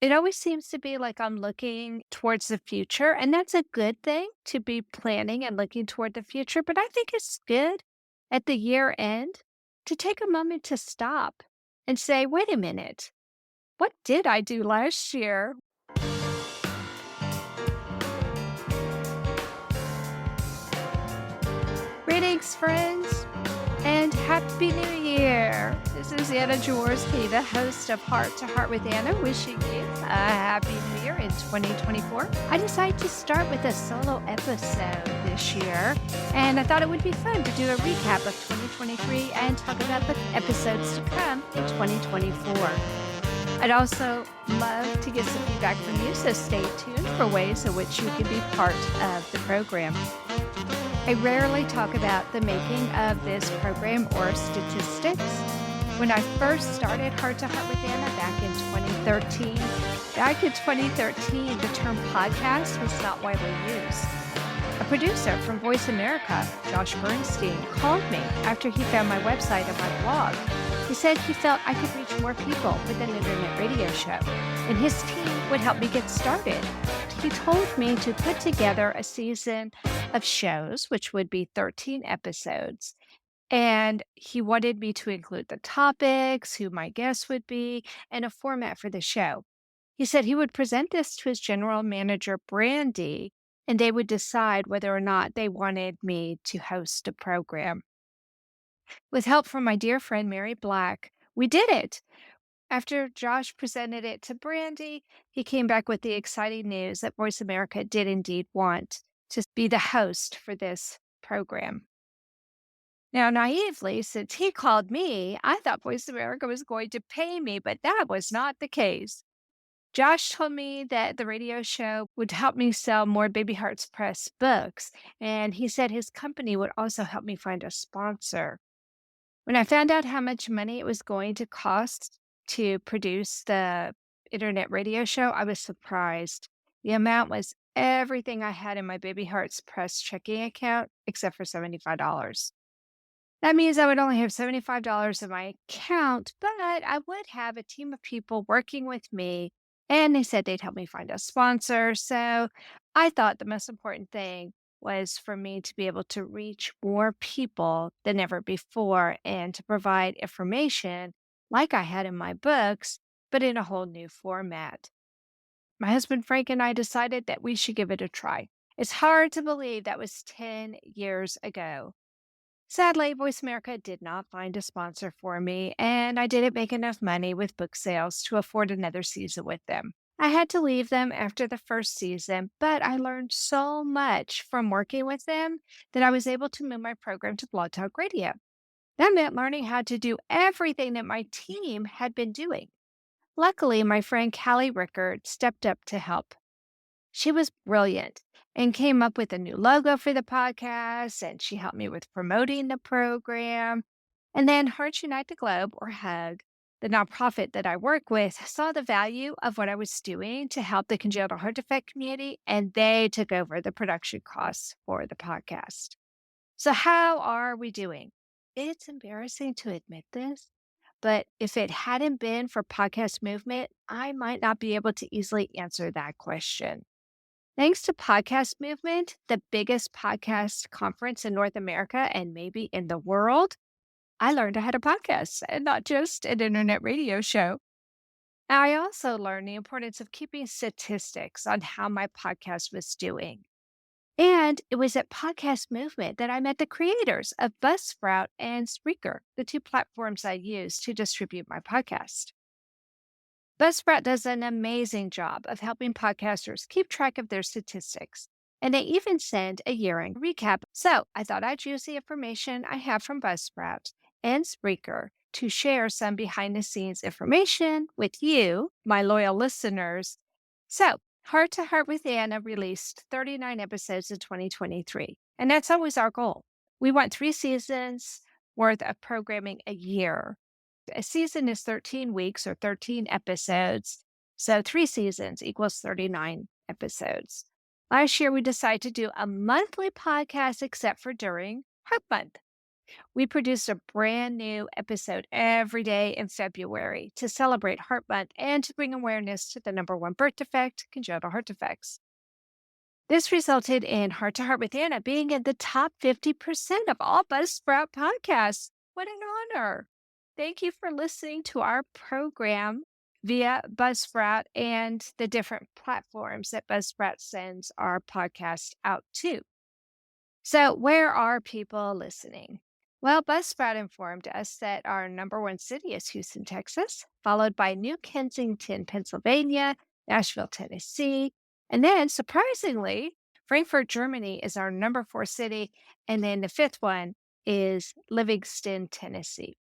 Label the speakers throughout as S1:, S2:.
S1: It always seems to be like I'm looking towards the future, and that's a good thing to be planning and looking toward the future. But I think it's good at the year end to take a moment to stop and say, wait a minute, what did I do last year? Greetings, friends, and Happy New Year. This is Anna Jaworski, the host of Heart to Heart with Anna, wishing you a Happy New Year in 2024. I decided to start with a solo episode this year, and I thought it would be fun to do a recap of 2023 and talk about the episodes to come in 2024. I'd also love to get some feedback from you, so stay tuned for ways in which you can be part of the program. I rarely talk about the making of this program or statistics. When I first started Heart to Heart with Anna back in 2013, the term podcast was not widely used. A producer from Voice America, Josh Bernstein, called me after he found my website and my blog. He said he felt I could reach more people with an internet radio show, and his team would help me get started. He told me to put together a season of shows, which would be 13 episodes. And he wanted me to include the topics, who my guests would be, and a format for the show. He said he would present this to his general manager, Brandy, and they would decide whether or not they wanted me to host a program. With help from my dear friend, Mary Black, we did it. After Josh presented it to Brandy, he came back with the exciting news that Voice America did indeed want to be the host for this program. Now, naively, since he called me, I thought Voice America was going to pay me, but that was not the case. Josh told me that the radio show would help me sell more Baby Hearts Press books, and he said his company would also help me find a sponsor. When I found out how much money it was going to cost to produce the internet radio show, I was surprised. The amount was everything I had in my Baby Hearts Press checking account except for $75. That means I would only have $75 in my account, but I would have a team of people working with me, and they said they'd help me find a sponsor. So I thought the most important thing was for me to be able to reach more people than ever before and to provide information like I had in my books, but in a whole new format. My husband Frank and I decided that we should give it a try. It's hard to believe that was 10 years ago. Sadly, Voice America did not find a sponsor for me, and I didn't make enough money with book sales to afford another season with them. I had to leave them after the first season, but I learned so much from working with them that I was able to move my program to Blog Talk Radio. That meant learning how to do everything that my team had been doing. Luckily, my friend Callie Rickard stepped up to help. She was brilliant and came up with a new logo for the podcast, and she helped me with promoting the program. And then Hearts Unite the Globe, or HUG, the nonprofit that I work with, saw the value of what I was doing to help the congenital heart defect community, and they took over the production costs for the podcast. So, how are we doing? It's embarrassing to admit this, but if it hadn't been for Podcast Movement, I might not be able to easily answer that question. Thanks to Podcast Movement, the biggest podcast conference in North America and maybe in the world, I learned I had a podcast and not just an internet radio show. I also learned the importance of keeping statistics on how my podcast was doing. And it was at Podcast Movement that I met the creators of Buzzsprout and Spreaker, the two platforms I use to distribute my podcast. Buzzsprout does an amazing job of helping podcasters keep track of their statistics, and they even send a year-end recap. So I thought I'd use the information I have from Buzzsprout and Spreaker to share some behind-the-scenes information with you, my loyal listeners. So Heart to Heart with Anna released 39 episodes in 2023, and that's always our goal. We want 3 seasons worth of programming a year. A season is 13 weeks or 13 episodes. So 3 seasons equals 39 episodes. Last year, we decided to do a monthly podcast except for during Heart Month. We produced a brand new episode every day in February to celebrate Heart Month and to bring awareness to the number one birth defect, congenital heart defects. This resulted in Heart to Heart with Anna being in the top 50% of all Buzzsprout podcasts. What an honor. Thank you for listening to our program via Buzzsprout and the different platforms that Buzzsprout sends our podcast out to. So, where are people listening? Well, Buzzsprout informed us that our number one city is Houston, Texas, followed by New Kensington, Pennsylvania, Nashville, Tennessee, and then surprisingly, Frankfurt, Germany is our number four city. And then the fifth one is Livingston, Tennessee.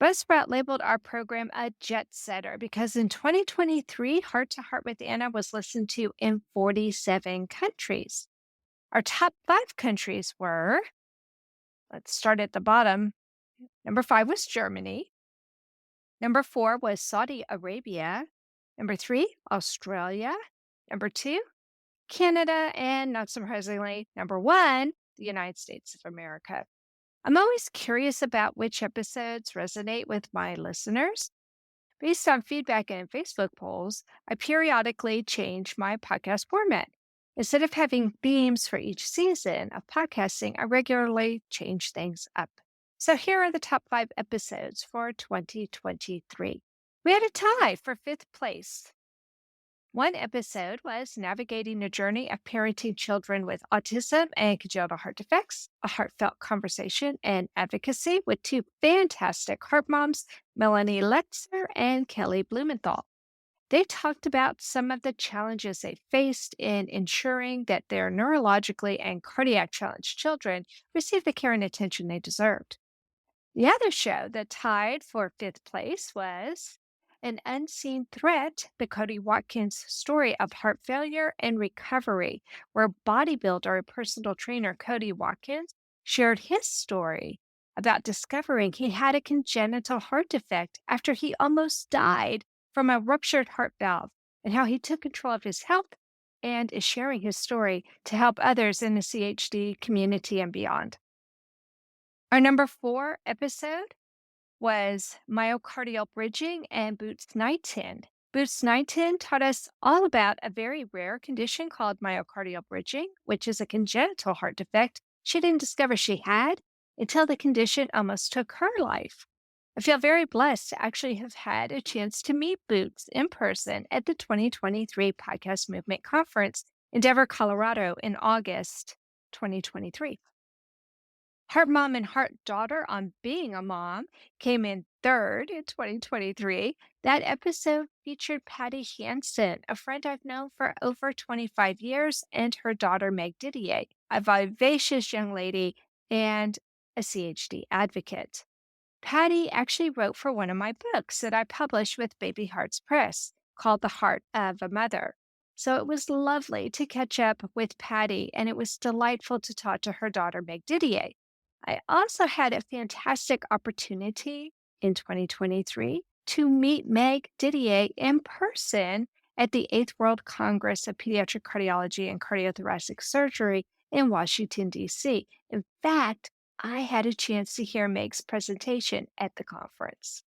S1: Buzzsprout labeled our program a jet setter because in 2023, Heart to Heart with Anna was listened to in 47 countries. Our top 5 countries were, let's start at the bottom. Number 5 was Germany. Number 4 was Saudi Arabia. Number 3, Australia. Number 2, Canada. And not surprisingly, number 1, the United States of America. I'm always curious about which episodes resonate with my listeners. Based on feedback and Facebook polls, I periodically change my podcast format. Instead of having themes for each season of podcasting, I regularly change things up. So here are the top 5 episodes for 2023. We had a tie for 5th place. One episode was Navigating the Journey of Parenting Children with Autism and Congenital Heart Defects, a heartfelt conversation and advocacy with 2 fantastic heart moms, Melanie Letzer and Kelly Blumenthal. They talked about some of the challenges they faced in ensuring that their neurologically and cardiac challenged children received the care and attention they deserved. The other show that tied for 5th place was An Unseen Threat, the Cody Watkins story of heart failure and recovery, where bodybuilder and personal trainer Cody Watkins shared his story about discovering he had a congenital heart defect after he almost died from a ruptured heart valve, and how he took control of his health and is sharing his story to help others in the CHD community and beyond. Our number 4 episode was Myocardial Bridging and Boots Knighton. Boots Knighton taught us all about a very rare condition called myocardial bridging, which is a congenital heart defect she didn't discover she had until the condition almost took her life. I feel very blessed to actually have had a chance to meet Boots in person at the 2023 Podcast Movement Conference in Denver, Colorado in August 2023. Heart Mom and Heart Daughter on Being a Mom came in 3rd in 2023. That episode featured Patty Hansen, a friend I've known for over 25 years, and her daughter Meg Didier, a vivacious young lady and a CHD advocate. Patty actually wrote for one of my books that I published with Baby Hearts Press called The Heart of a Mother. So it was lovely to catch up with Patty, and it was delightful to talk to her daughter, Meg Didier. I also had a fantastic opportunity in 2023 to meet Meg Didier in person at the 8th World Congress of Pediatric Cardiology and Cardiothoracic Surgery in Washington, D.C. In fact, I had a chance to hear Meg's presentation at the conference.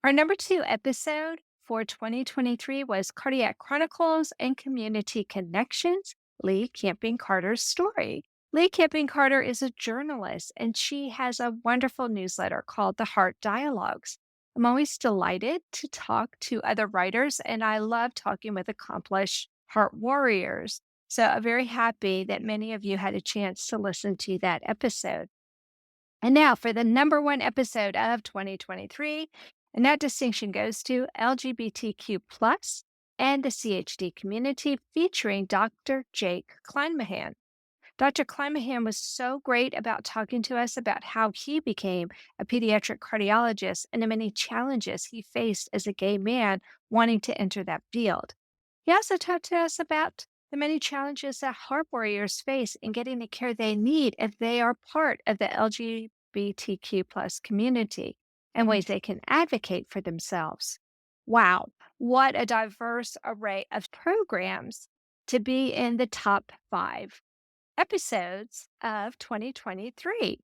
S1: Our number 2 episode for 2023 was Cardiac Chronicles and Community Connections, Lee Camping Carter's story. Lee Camping Carter is a journalist, and she has a wonderful newsletter called The Heart Dialogues. I'm always delighted to talk to other writers, and I love talking with accomplished heart warriors. So I'm very happy that many of you had a chance to listen to that episode. And now for the number 1 episode of 2023, and that distinction goes to LGBTQ+ and the CHD community, featuring Dr. Jake Kleinmahan. Dr. Kleinmahan was so great about talking to us about how he became a pediatric cardiologist and the many challenges he faced as a gay man wanting to enter that field. He also talked to us about the many challenges that heart warriors face in getting the care they need if they are part of the LGBTQ+ community and ways they can advocate for themselves. Wow, what a diverse array of programs to be in the top 5 episodes of 2023.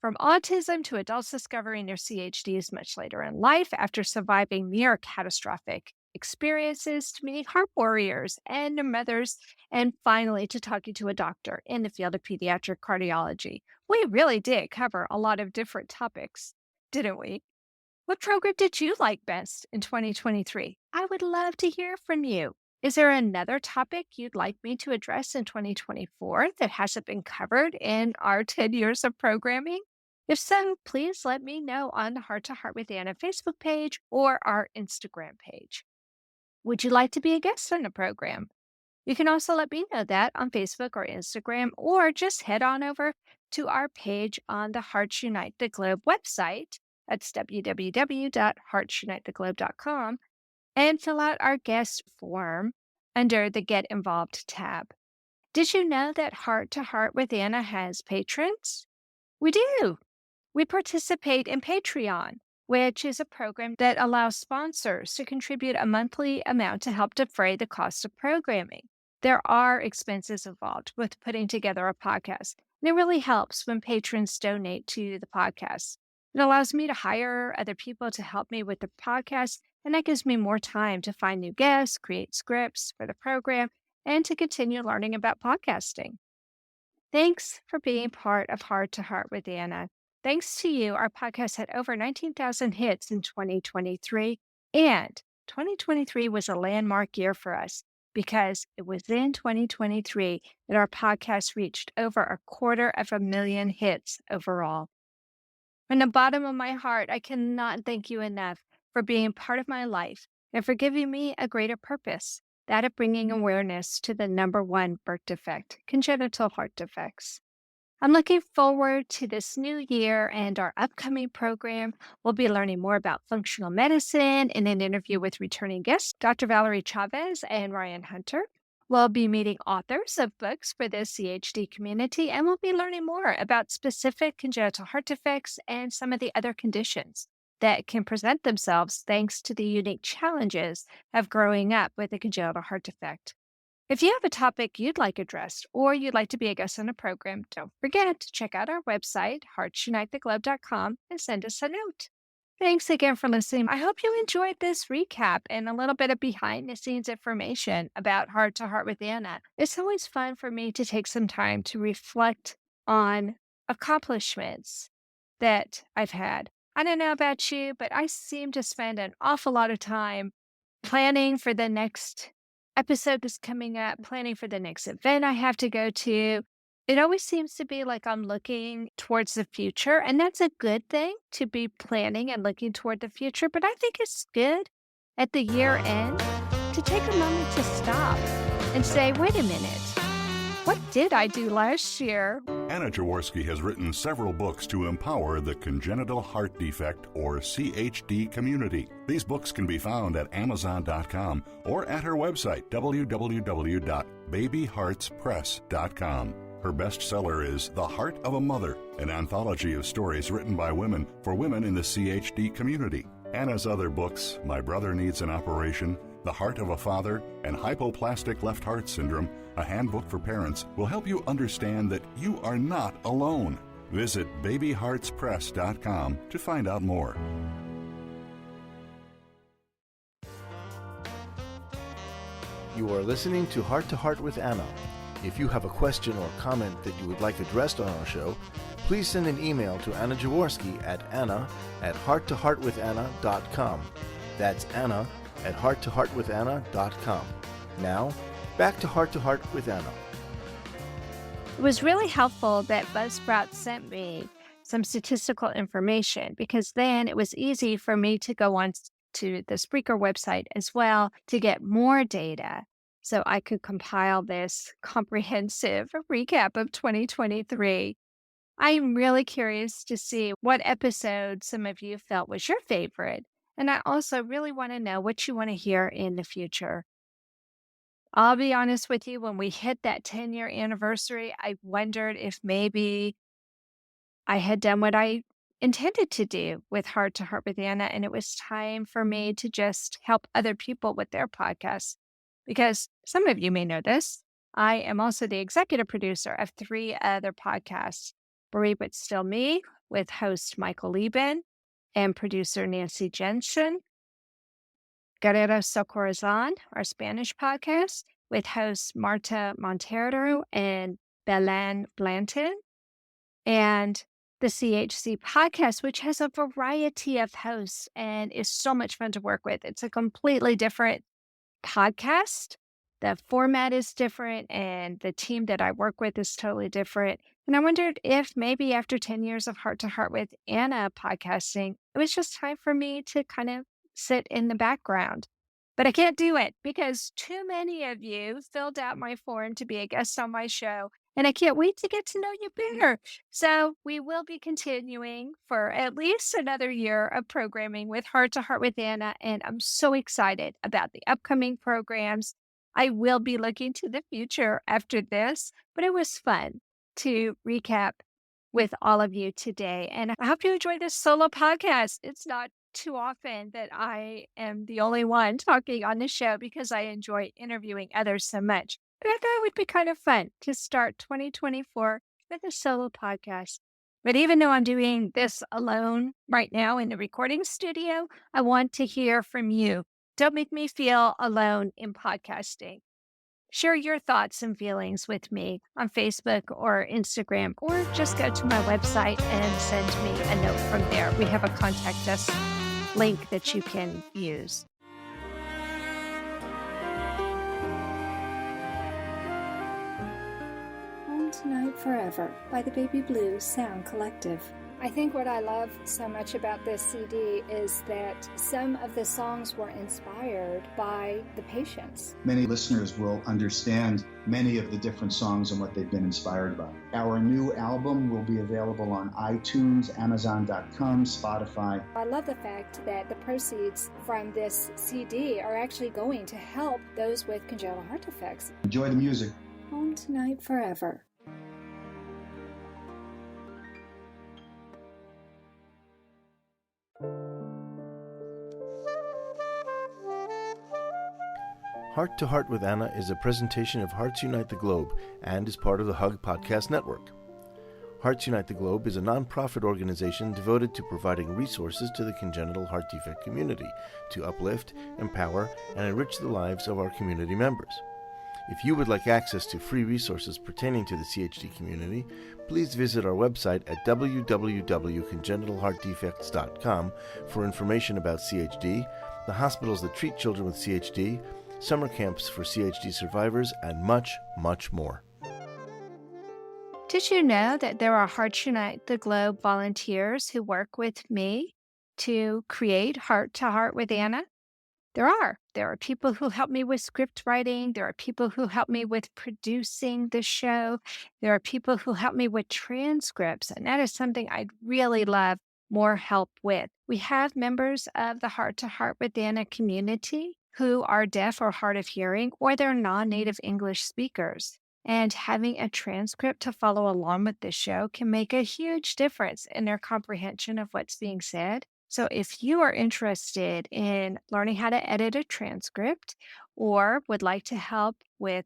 S1: From autism to adults discovering their CHDs much later in life after surviving near catastrophic experiences, to meeting heart warriors and their mothers, and finally to talking to a doctor in the field of pediatric cardiology. We really did cover a lot of different topics, didn't we? What program did you like best in 2023? I would love to hear from you. Is there another topic you'd like me to address in 2024 that hasn't been covered in our 10 years of programming? If so, please let me know on the Heart to Heart with Anna Facebook page or our Instagram page. Would you like to be a guest on the program? You can also let me know that on Facebook or Instagram, or just head on over to our page on the Hearts Unite the Globe website. That's www.heartsunitetheglobe.com, and fill out our guest form under the Get Involved tab. Did you know that Heart to Heart with Anna has patrons? We do. We participate in Patreon, which is a program that allows sponsors to contribute a monthly amount to help defray the cost of programming. There are expenses involved with putting together a podcast, and it really helps when patrons donate to the podcast. It allows me to hire other people to help me with the podcast, and that gives me more time to find new guests, create scripts for the program, and to continue learning about podcasting. Thanks for being part of Heart to Heart with Anna. Thanks to you, our podcast had over 19,000 hits in 2023, and 2023 was a landmark year for us because it was in 2023 that our podcast reached over 250,000 hits overall. From the bottom of my heart, I cannot thank you enough for being part of my life and for giving me a greater purpose, that of bringing awareness to the number one birth defect, congenital heart defects. I'm looking forward to this new year and our upcoming program. We'll be learning more about functional medicine in an interview with returning guests, Dr. Valerie Chavez and Ryan Hunter. We'll be meeting authors of books for the CHD community, and we'll be learning more about specific congenital heart defects and some of the other conditions that can present themselves thanks to the unique challenges of growing up with a congenital heart defect. If you have a topic you'd like addressed or you'd like to be a guest on the program, don't forget to check out our website, heartsunitetheglobe.com, and send us a note. Thanks again for listening. I hope you enjoyed this recap and a little bit of behind-the-scenes information about Heart to Heart with Anna. It's always fun for me to take some time to reflect on accomplishments that I've had. I don't know about you, but I seem to spend an awful lot of time planning for the next episode that's coming up, planning for the next event I have to go to. It always seems to be like I'm looking towards the future, and that's a good thing, to be planning and looking toward the future. But I think it's good at the year end to take a moment to stop and say, wait a minute, what did I do last year?
S2: Anna Jaworski has written several books to empower the congenital heart defect, or CHD, community. These books can be found at Amazon.com or at her website, www.babyheartspress.com. Her bestseller is The Heart of a Mother, an anthology of stories written by women for women in the CHD community. Anna's other books, My Brother Needs an Operation, The Heart of a Father, and Hypoplastic Left Heart Syndrome, a handbook for parents, will help you understand that you are not alone. Visit babyheartspress.com to find out more.
S3: You are listening to Heart with Anna. If you have a question or comment that you would like addressed on our show, please send an email to Anna Jaworski at anna@hearttoheartwithanna.com. That's anna@hearttoheartwithanna.com. Now, back to Heart with Anna.
S1: It was really helpful that Buzzsprout sent me some statistical information, because then it was easy for me to go on to the Spreaker website as well to get more data, so I could compile this comprehensive recap of 2023. I'm really curious to see what episode some of you felt was your favorite, and I also really want to know what you want to hear in the future. I'll be honest with you, when we hit that 10-year anniversary, I wondered if maybe I had done what I intended to do with Heart to Heart with Anna, and it was time for me to just help other people with their podcasts. Because some of you may know this, I am also the executive producer of 3 other podcasts: Bereaved But Still Me, with host Michael Lieben and producer Nancy Jensen. Guerrero Corazon, our Spanish podcast, with hosts Marta Montero and Belen Blanton. And the CHC podcast, which has a variety of hosts and is so much fun to work with. It's a completely different podcast. The format is different and the team that I work with is totally different. And I wondered if maybe after 10 years of Heart to Heart with Anna podcasting, it was just time for me to kind of sit in the background. But I can't do it because too many of you filled out my form to be a guest on my show. And I can't wait to get to know you better. So we will be continuing for at least another year of programming with Heart to Heart with Anna. And I'm so excited about the upcoming programs. I will be looking to the future after this, but it was fun to recap with all of you today. And I hope you enjoyed this solo podcast. It's not too often that I am the only one talking on the show because I enjoy interviewing others so much. But I thought it would be kind of fun to start 2024 with a solo podcast. But even though I'm doing this alone right now in the recording studio, I want to hear from you. Don't make me feel alone in podcasting. Share your thoughts and feelings with me on Facebook or Instagram, or just go to my website and send me a note from there. We have a contact us link that you can use.
S4: Home Tonight Forever by the Baby Blue Sound Collective.
S1: I think what I love so much about this CD is that some of the songs were inspired by the patients.
S5: Many listeners will understand many of the different songs and what they've been inspired by. Our new album will be available on iTunes, Amazon.com, Spotify.
S4: I love the fact that the proceeds from this CD are actually going to help those with congenital heart defects.
S5: Enjoy the music.
S4: Home Tonight Forever.
S3: Heart to Heart with Anna is a presentation of Hearts Unite the Globe and is part of the Hug Podcast Network. Hearts Unite the Globe is a non-profit organization devoted to providing resources to the congenital heart defect community to uplift, empower, and enrich the lives of our community members. If you would like access to free resources pertaining to the CHD community, please visit our website at www.congenitalheartdefects.com for information about CHD, the hospitals that treat children with CHD, summer camps for CHD survivors, and much, much more.
S1: Did you know that there are Hearts Unite the Globe volunteers who work with me to create Heart to Heart with Anna? There are. There are people who help me with script writing. There are people who help me with producing the show. There are people who help me with transcripts, and that is something I'd really love more help with. We have members of the Heart to Heart with Anna community who are deaf or hard of hearing, or they're non-native English speakers. And having a transcript to follow along with the show can make a huge difference in their comprehension of what's being said. So if you are interested in learning how to edit a transcript or would like to help with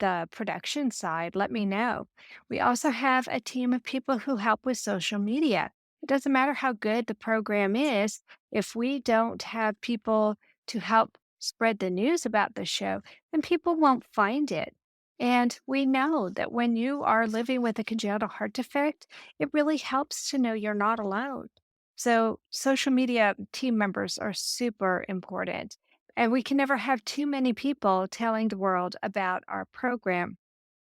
S1: the production side, let me know. We also have a team of people who help with social media. It doesn't matter how good the program is, if we don't have people to help spread the news about the show, then people won't find it. And we know that when you are living with a congenital heart defect, it really helps to know you're not alone. So social media team members are super important. And we can never have too many people telling the world about our program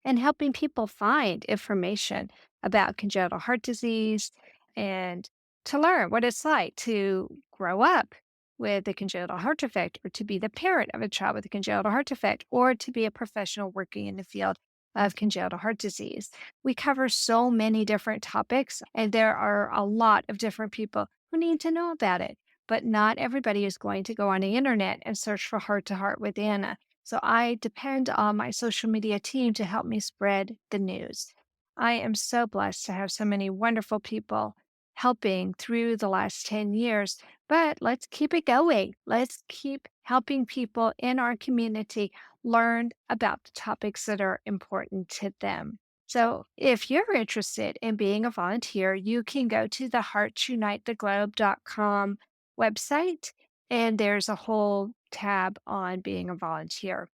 S1: and helping people find information about congenital heart disease and to learn what it's like to grow up with a congenital heart defect, or to be the parent of a child with a congenital heart defect, or to be a professional working in the field of congenital heart disease. We cover so many different topics, and there are a lot of different people who need to know about it. But not everybody is going to go on the internet and search for Heart to Heart with Anna. So I depend on my social media team to help me spread the news. I am so blessed to have so many wonderful people helping through the last 10 years, but let's keep it going. Let's keep helping people in our community learn about the topics that are important to them. So if you're interested in being a volunteer, you can go to the heartsunitetheglobe.com website, and there's a whole tab on being a volunteer.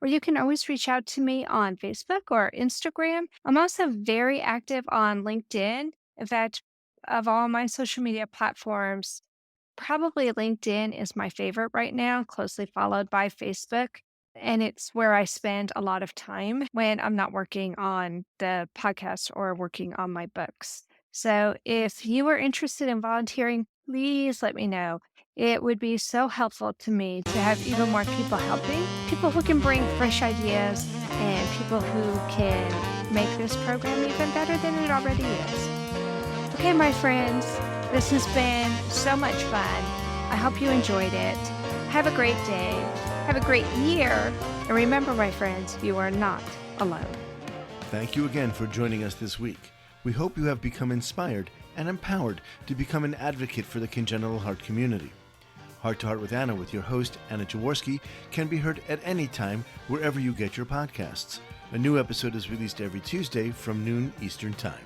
S1: Or you can always reach out to me on Facebook or Instagram. I'm also very active on LinkedIn. In fact, of all my social media platforms, probably LinkedIn is my favorite right now, closely followed by Facebook. And it's where I spend a lot of time when I'm not working on the podcast or working on my books. So if you are interested in volunteering, please let me know. It would be so helpful to me to have even more people helping, people who can bring fresh ideas and people who can make this program even better than it already is. Okay, my friends, this has been so much fun. I hope you enjoyed it. Have a great day. Have a great year. And remember, my friends, you are not alone.
S3: Thank you again for joining us this week. We hope you have become inspired and empowered to become an advocate for the congenital heart community. Heart to Heart with Anna with your host, Anna Jaworski, can be heard at any time wherever you get your podcasts. A new episode is released every Tuesday from noon Eastern Time.